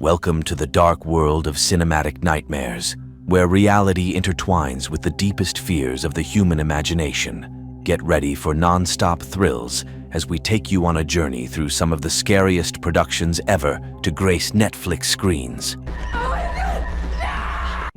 Welcome to the dark world of cinematic nightmares, where reality intertwines with the deepest fears of the human imagination. Get ready for non-stop thrills as we take you on a journey through some of the scariest productions ever to grace Netflix screens.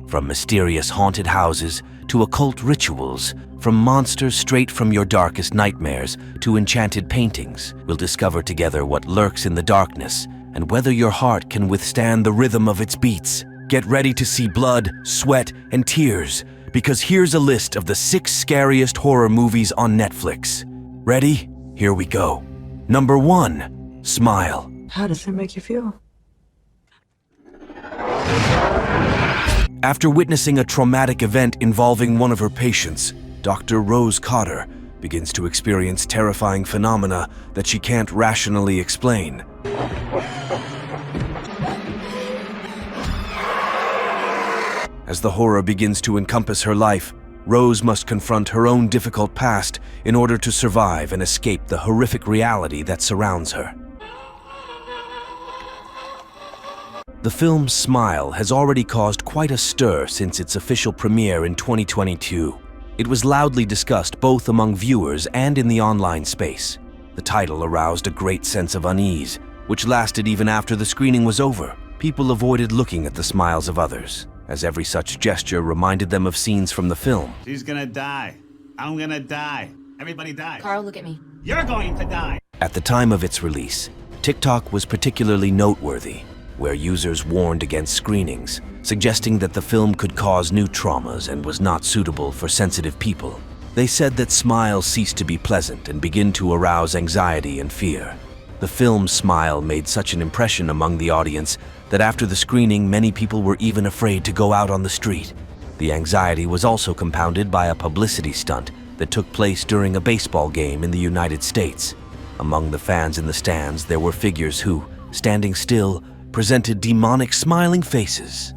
From mysterious haunted houses to occult rituals, from monsters straight from your darkest nightmares to enchanted paintings, we'll discover together what lurks in the darkness and whether your heart can withstand the rhythm of its beats. Get ready to see blood, sweat, and tears, because here's a list of the 6 scariest horror movies on Netflix. Ready? Here we go. Number 1, Smile. How does it make you feel? After witnessing a traumatic event involving one of her patients, Dr. Rose Cotter begins to experience terrifying phenomena that she can't rationally explain. As the horror begins to encompass her life, Rose must confront her own difficult past in order to survive and escape the horrific reality that surrounds her. The film Smile has already caused quite a stir since its official premiere in 2022. It was loudly discussed both among viewers and in the online space. The title aroused a great sense of unease, which lasted even after the screening was over. People avoided looking at the smiles of others, as every such gesture reminded them of scenes from the film. She's gonna die. I'm gonna die. Everybody dies. Carl, look at me. You're going to die. At the time of its release, TikTok was particularly noteworthy, where users warned against screenings, suggesting that the film could cause new traumas and was not suitable for sensitive people. They said that smiles cease to be pleasant and begin to arouse anxiety and fear. The film Smile made such an impression among the audience that after the screening, many people were even afraid to go out on the street. The anxiety was also compounded by a publicity stunt that took place during a baseball game in the United States. Among the fans in the stands, there were figures who, standing still, presented demonic smiling faces.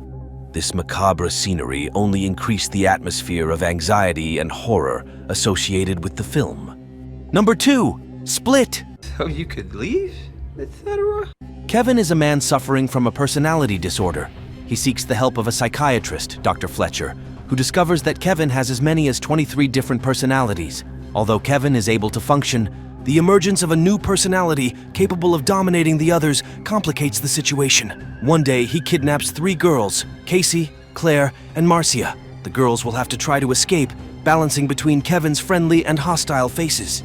This macabre scenery only increased the atmosphere of anxiety and horror associated with the film. Number 2, Split. So you could leave, etc.? Kevin is a man suffering from a personality disorder. He seeks the help of a psychiatrist, Dr. Fletcher, who discovers that Kevin has as many as 23 different personalities. Although Kevin is able to function, the emergence of a new personality capable of dominating the others complicates the situation. One day, he kidnaps 3 girls, Casey, Claire, and Marcia. The girls will have to try to escape, balancing between Kevin's friendly and hostile faces.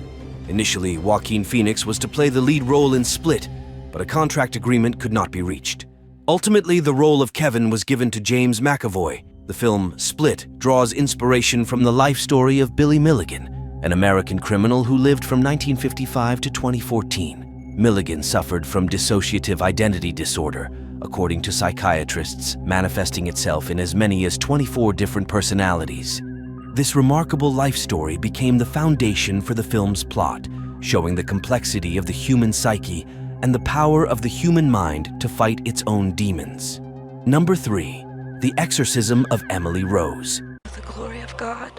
Initially, Joaquin Phoenix was to play the lead role in Split, but a contract agreement could not be reached. Ultimately, the role of Kevin was given to James McAvoy. The film Split draws inspiration from the life story of Billy Milligan, an American criminal who lived from 1955 to 2014. Milligan suffered from dissociative identity disorder, according to psychiatrists, manifesting itself in as many as 24 different personalities. This remarkable life story became the foundation for the film's plot, showing the complexity of the human psyche and the power of the human mind to fight its own demons. Number 3, The Exorcism of Emily Rose. The glory of God.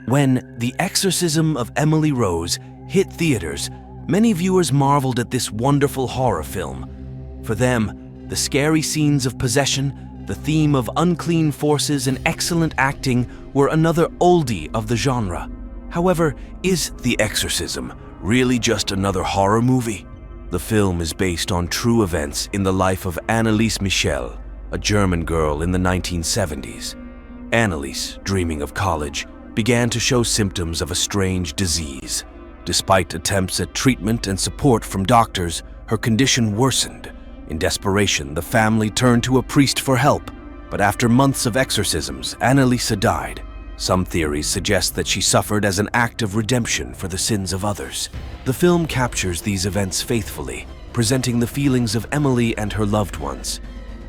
When The Exorcism of Emily Rose hit theaters, many viewers marveled at this wonderful horror film. For them, the scary scenes of possession, the theme of unclean forces, and excellent acting were another oldie of the genre. However, is The Exorcism really just another horror movie? The film is based on true events in the life of Anneliese Michel, a German girl in the 1970s. Anneliese, dreaming of college, began to show symptoms of a strange disease. Despite attempts at treatment and support from doctors, her condition worsened. In desperation, the family turned to a priest for help, but after months of exorcisms, Anneliese died. Some theories suggest that she suffered as an act of redemption for the sins of others. The film captures these events faithfully, presenting the feelings of Emily and her loved ones.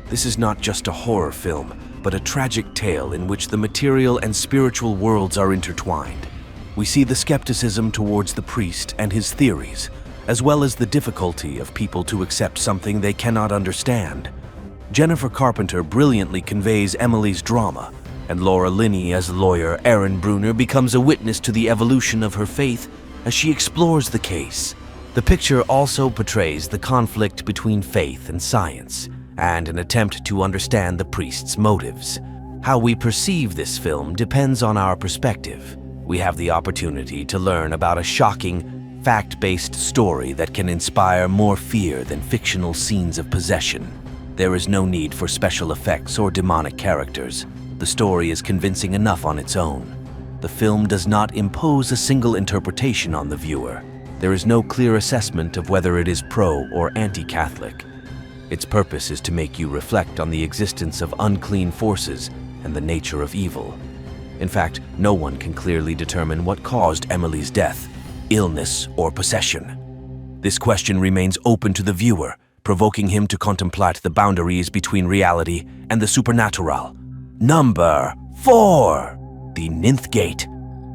This is not just a horror film, but a tragic tale in which the material and spiritual worlds are intertwined. We see the skepticism towards the priest and his theories, as well as the difficulty of people to accept something they cannot understand. Jennifer Carpenter brilliantly conveys Emily's drama, and Laura Linney as lawyer Erin Bruner becomes a witness to the evolution of her faith as she explores the case. The picture also portrays the conflict between faith and science, and an attempt to understand the priest's motives. How we perceive this film depends on our perspective. We have the opportunity to learn about a shocking, fact-based story that can inspire more fear than fictional scenes of possession. There is no need for special effects or demonic characters. The story is convincing enough on its own. The film does not impose a single interpretation on the viewer. There is no clear assessment of whether it is pro or anti-Catholic. Its purpose is to make you reflect on the existence of unclean forces and the nature of evil. In fact, no one can clearly determine what caused Emily's death, illness or possession. This question remains open to the viewer, provoking him to contemplate the boundaries between reality and the supernatural. Number 4. The Ninth Gate.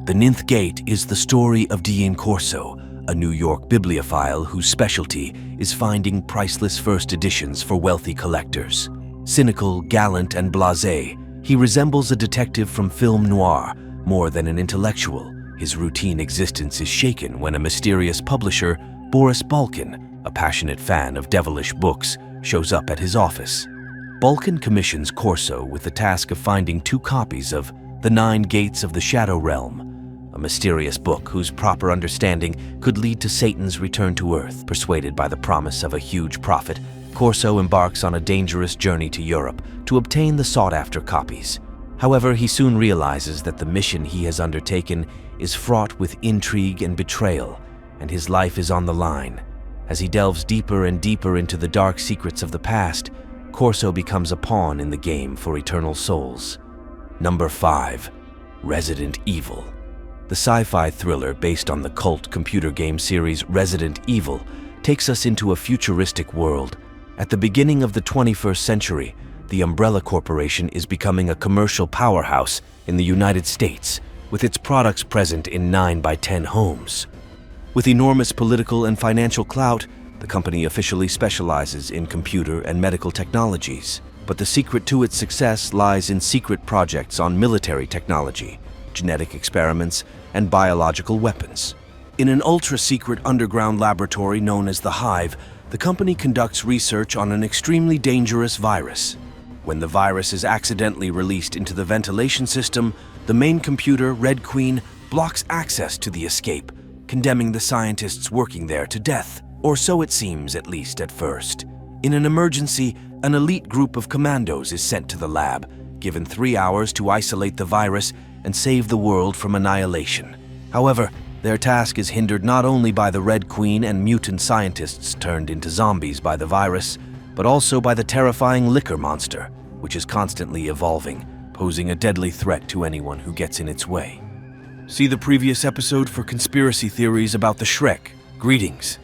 The Ninth Gate is the story of Dean Corso, a New York bibliophile whose specialty is finding priceless first editions for wealthy collectors. Cynical, gallant, and blasé, he resembles a detective from film noir more than an intellectual. His routine existence is shaken when a mysterious publisher, Boris Balkan, a passionate fan of devilish books, shows up at his office. Balkan commissions Corso with the task of finding 2 copies of The 9 Gates of the Shadow Realm, a mysterious book whose proper understanding could lead to Satan's return to Earth. Persuaded by the promise of a huge profit, Corso embarks on a dangerous journey to Europe to obtain the sought-after copies. However, he soon realizes that the mission he has undertaken is fraught with intrigue and betrayal, and his life is on the line. As he delves deeper and deeper into the dark secrets of the past, Corso becomes a pawn in the game for eternal souls. Number 5. Resident Evil. The sci-fi thriller based on the cult computer game series Resident Evil takes us into a futuristic world. At the beginning of the 21st century, the Umbrella Corporation is becoming a commercial powerhouse in the United States, with its products present in 9 by 10 homes. With enormous political and financial clout, the company officially specializes in computer and medical technologies. But the secret to its success lies in secret projects on military technology, genetic experiments, and biological weapons. In an ultra-secret underground laboratory known as the Hive, the company conducts research on an extremely dangerous virus. When the virus is accidentally released into the ventilation system, the main computer, Red Queen, blocks access to the escape, condemning the scientists working there to death. Or so it seems, at least at first. In an emergency, an elite group of commandos is sent to the lab, given 3 hours to isolate the virus and save the world from annihilation. However, their task is hindered not only by the Red Queen and mutant scientists turned into zombies by the virus, but also by the terrifying liquor monster, which is constantly evolving, posing a deadly threat to anyone who gets in its way. See the previous episode for conspiracy theories about the Shrek. Greetings.